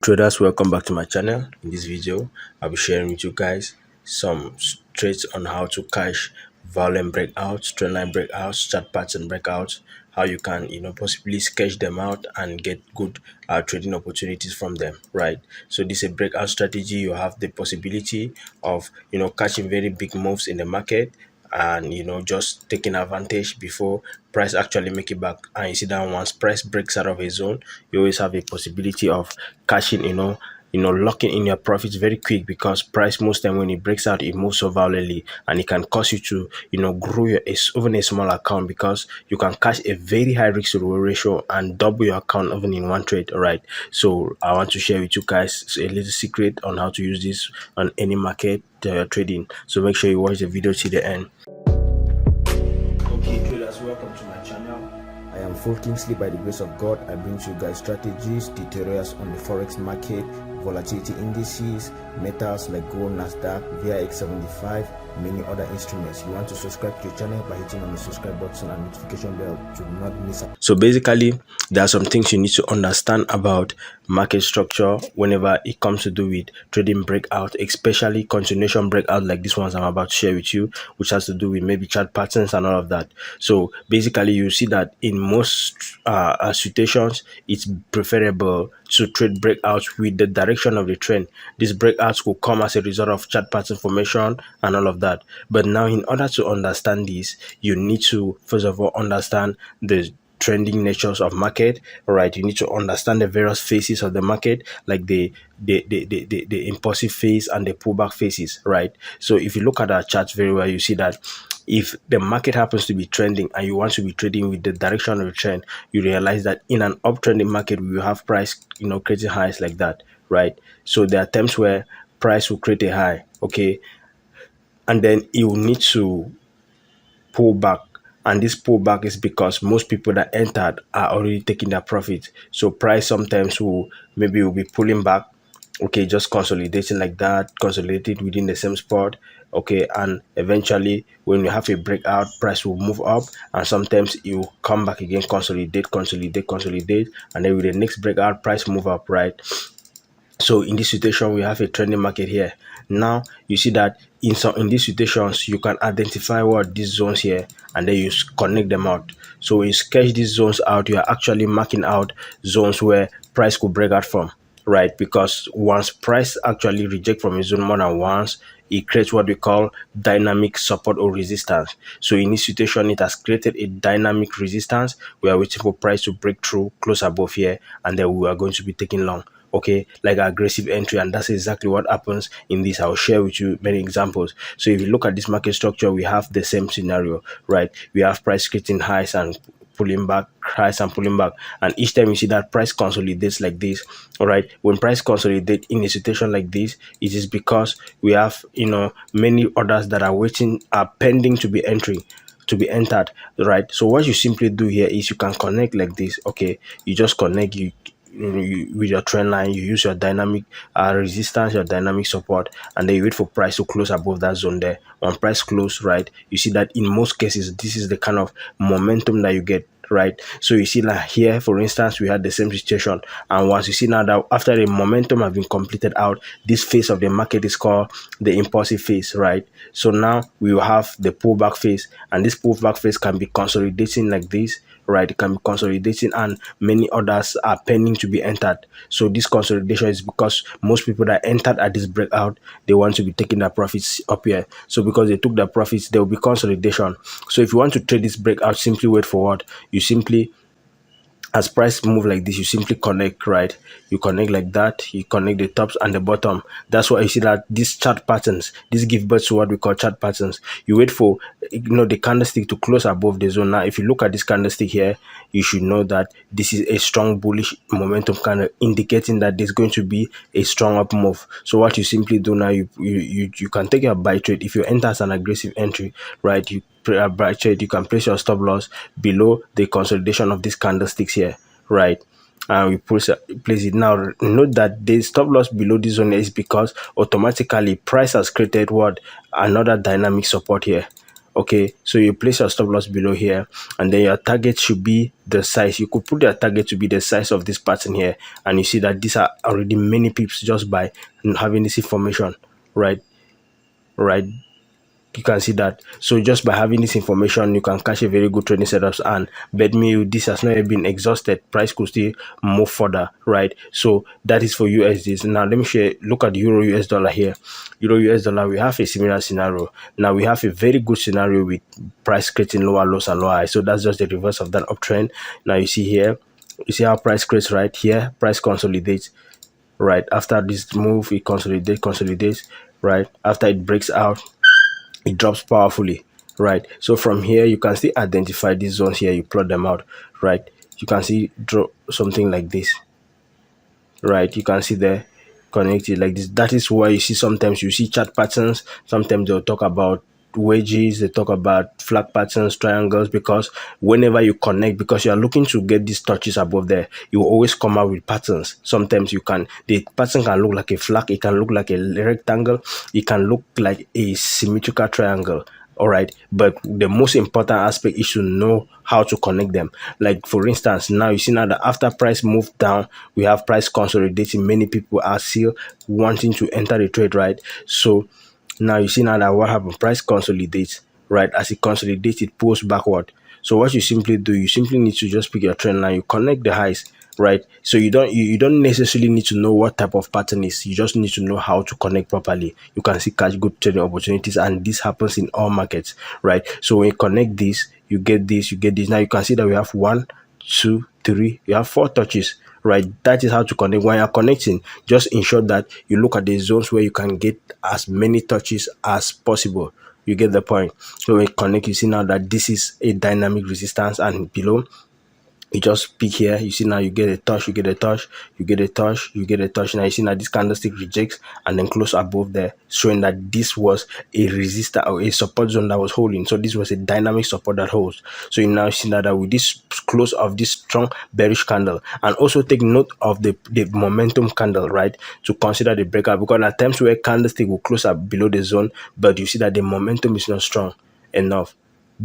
Traders, welcome back to my channel. In this video I'll be sharing with you guys some trades on how to cash volume breakouts, trendline breakouts, chart pattern breakouts, how you can possibly sketch them out and get good trading opportunities from them, right? So this is a breakout strategy. You have the possibility of catching very big moves in the market and just taking advantage before price actually make it back. And you see that once price breaks out of a zone, you always have a possibility of cashing, locking in your profits very quick, because price most time when it breaks out, it moves so violently and it can cause you to grow your even a small account, because you can cash a very high risk to reward ratio and double your account even in one trade. All right, so I want to share with you guys a little secret on how to use this on any market trading. So make sure you watch the video to the end. Okay, traders, welcome to my channel. I am Full Kingsley. By the grace of God, I bring to you guys strategies, tutorials on the forex market, volatility indices, metals like gold, Nasdaq, VIX75, many other instruments. You want to subscribe to the channel by hitting on the subscribe button and notification bell to not miss out. So basically, there are some things you need to understand about market structure whenever it comes to do with trading breakout, especially continuation breakout like this ones I'm about to share with you, which has to do with maybe chart patterns and all of that. So basically, you see that in most situations, it's preferable to trade breakouts with the direction of the trend. These breakouts will come as a result of chart pattern formation and all of that. But now, in order to understand this, you need to first of all understand the trending natures of market. All right, you need to understand the various phases of the market, like the impulsive phase and the pullback phases, right? So if you look at our charts very well, you see that if the market happens to be trending and you want to be trading with the direction of the trend, you realize that in an uptrending market, we will have price creating highs like that, right? So there are times where price will create a high, okay, and then it will need to pull back. And this pullback is because most people that entered are already taking their profit. So price sometimes will be pulling back, okay, just consolidating like that, consolidated within the same spot, okay, and eventually when you have a breakout, price will move up, and sometimes it will come back again, consolidate, and then with the next breakout, price move up, right? So in this situation, we have a trending market here. Now you see that in these situations, you can identify what these zones here, and then you connect them out. So when you sketch these zones out, you are actually marking out zones where price could break out from, right? Because once price actually reject from a zone more than once, it creates what we call dynamic support or resistance. So in this situation, it has created a dynamic resistance. We are waiting for price to break through, close above here, and then we are going to be taking long, okay, like aggressive entry. And that's exactly what happens in this. I'll share with you many examples. So if you look at this market structure, we have the same scenario, right? We have price creating highs and pulling back, highs and pulling back, and each time you see that price consolidates like this. All right, when price consolidate in a situation like this, it is because we have many orders that are waiting, are pending to be entered, right? So what you simply do here is you can connect like this, okay, you just connect, with your trend line, you use your dynamic resistance, your dynamic support, and then you wait for price to close above that zone there. When price close, right, you see that in most cases this is the kind of momentum that you get, right? So you see like here, for instance, we had the same situation, and once you see now that after the momentum has been completed out, this phase of the market is called the impulsive phase, right? So now we will have the pullback phase, and this pullback phase can be consolidating like this, right? It can be consolidating, and many others are pending to be entered. So this consolidation is because most people that entered at this breakout, they want to be taking their profits up here. So because they took their profits, there will be consolidation. So if you want to trade this breakout, simply wait for what? You simply, as price move like this, you simply connect, right? You connect like that, you connect the tops and the bottom. That's why you see that these chart patterns, this give birth to what we call chart patterns. You wait for the candlestick to close above the zone. Now if you look at this candlestick here, you should know that this is a strong bullish momentum candle, indicating that there's going to be a strong up move. So what you simply do now, you can take your buy trade. If you enter as an aggressive entry, right, you buy trade, you can place your stop loss below the consolidation of these candlesticks here, right? And we place it. Now note that the stop loss below this zone is because automatically price has created what? Another dynamic support here, Okay, so you place your stop loss below here, and then your target should be the size. You could put your target to be the size of this pattern here, and you see that these are already many pips just by having this information, right? Right, you can see that. So just by having this information, you can catch a very good trading setups, and bet me you this has not yet been exhausted. Price could still move further, right? So that is for USDs. Now let me share, look at Euro US dollar here. Euro US dollar, we have a similar scenario. Now we have a very good scenario with price creating lower lows and lower highs. So that's just the reverse of that uptrend. Now you see here, you see how price creates right here, price consolidates. Right after this move, it consolidates. Right after it breaks out, it drops powerfully, right? So from here you can still identify these zones here, you plot them out, right? You can see drop something like this, right? You can see there connected like this. That is why you see sometimes you see chart patterns, sometimes they'll talk about wedges, they talk about flag patterns, triangles, because whenever you connect, because you are looking to get these touches above there, you always come out with patterns. Sometimes you can, the pattern can look like a flag, it can look like a rectangle, it can look like a symmetrical triangle. All right, but the most important aspect is to know how to connect them. Like for instance, now you see now that after price moved down, we have price consolidating. Many people are still wanting to enter the trade, right? So now you see now that what happened, price consolidates, right? As it consolidates, it pulls backward. So what you simply do, you simply need to just pick your trend line, you connect the highs, right? So you don't necessarily need to know what type of pattern is, you just need to know how to connect properly. You can see catch good trading opportunities, and this happens in all markets, right? So when you connect this, you get this, you get this. Now you can see that we have 1, 2, 3, we have 4 touches, right? That is how to connect. When you're connecting, just ensure that you look at the zones where you can get as many touches as possible. You get the point. So when you connect, you see now that this is a dynamic resistance, and below you just pick here, you see now you get a touch, you get a touch, you get a touch, you get a touch. Now you see now this candlestick rejects and then close above there, showing that this was a resistor or a support zone that was holding. So this was a dynamic support that holds. So you now see now that with this close of this strong bearish candle, and also take note of the momentum candle, right, to consider the breakout, because at times where candlestick will close up below the zone, but you see that the momentum is not strong enough,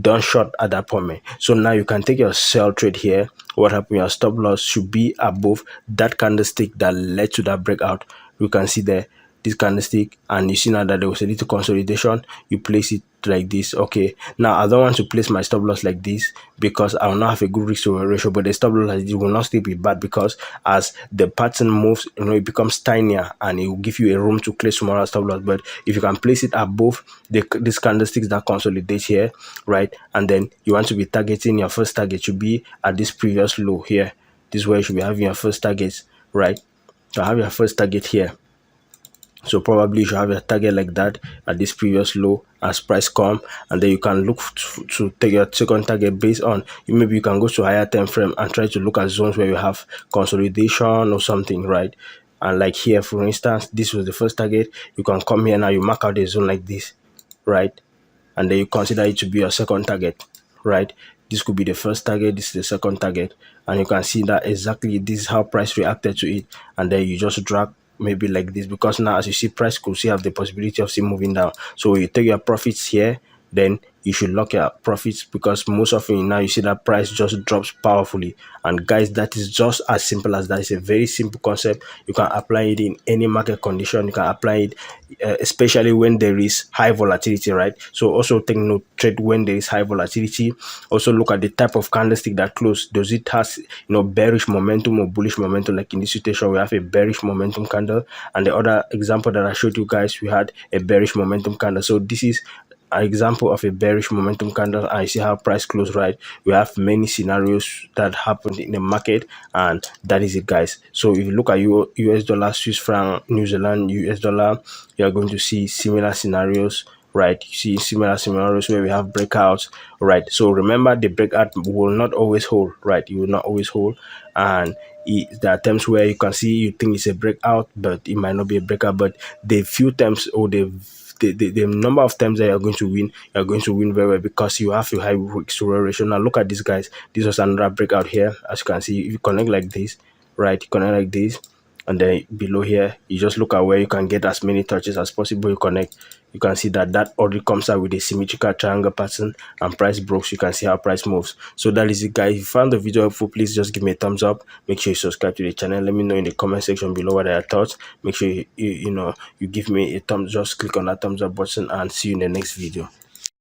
don't short at that point. So now you can take your sell trade here. What happened, your stop loss should be above that candlestick that led to that breakout. You can see there this candlestick, and you see now that there was a little consolidation. You place it like this. Okay, now I don't want to place my stop loss like this because I will not have a good risk to reward ratio, but the stop loss like this will not still be bad, because as the pattern moves, you know, it becomes tinier and it will give you a room to place smaller stop loss. But if you can place it above this candlesticks that consolidate here, right, and then you want to be targeting, your first target should be at this previous low here. This is where you should be having your first targets, right? So have your first target here. So probably you should have a target like that at this previous low as price come, and then you can look to take your second target based on, maybe you can go to higher time frame and try to look at zones where you have consolidation or something, right? And like here, for instance, this was the first target. You can come here now, you mark out a zone like this, right? And then you consider it to be your second target, right? This could be the first target, this is the second target, and you can see that exactly this is how price reacted to it. And then you just drag maybe like this, because now as you see, price could still have the possibility of still moving down. So you take your profits here, then you should lock your profits, because most often now you see that price just drops powerfully. And guys, that is just as simple as that. It's a very simple concept. You can apply it in any market condition. You can apply it especially when there is high volatility, right? So also take note, trade when there is high volatility. Also look at the type of candlestick that closed. Does it has, you know, bearish momentum or bullish momentum? Like in this situation, we have a bearish momentum candle, and the other example that I showed you guys, we had a bearish momentum candle. So this is an example of a bearish momentum candle, and you see how price closed, right? We have many scenarios that happened in the market, and that is it, guys. So if you look at US dollar, Swiss franc, New Zealand US dollar, you are going to see similar scenarios, right? You see similar scenarios where we have breakouts, right? So remember, the breakout will not always hold, right? You will not always hold, and there are times where you can see, you think it's a breakout, but it might not be a breakout. But the few times, or the number of times that you're going to win very well, because you have a high risk to reward ratio. Now look at this, guys. This was another breakout here. As you can see, if you connect like this, right, you connect like this, and then below here you just look at where you can get as many touches as possible. You connect, you can see that already comes out with a symmetrical triangle pattern, and price breaks. You can see how price moves. So that is it, guys. If you found the video helpful, please just give me a thumbs up. Make sure you subscribe to the channel. Let me know in the comment section below what are your thoughts. Make sure you give me a thumbs, just click on that thumbs up button, and see you in the next video.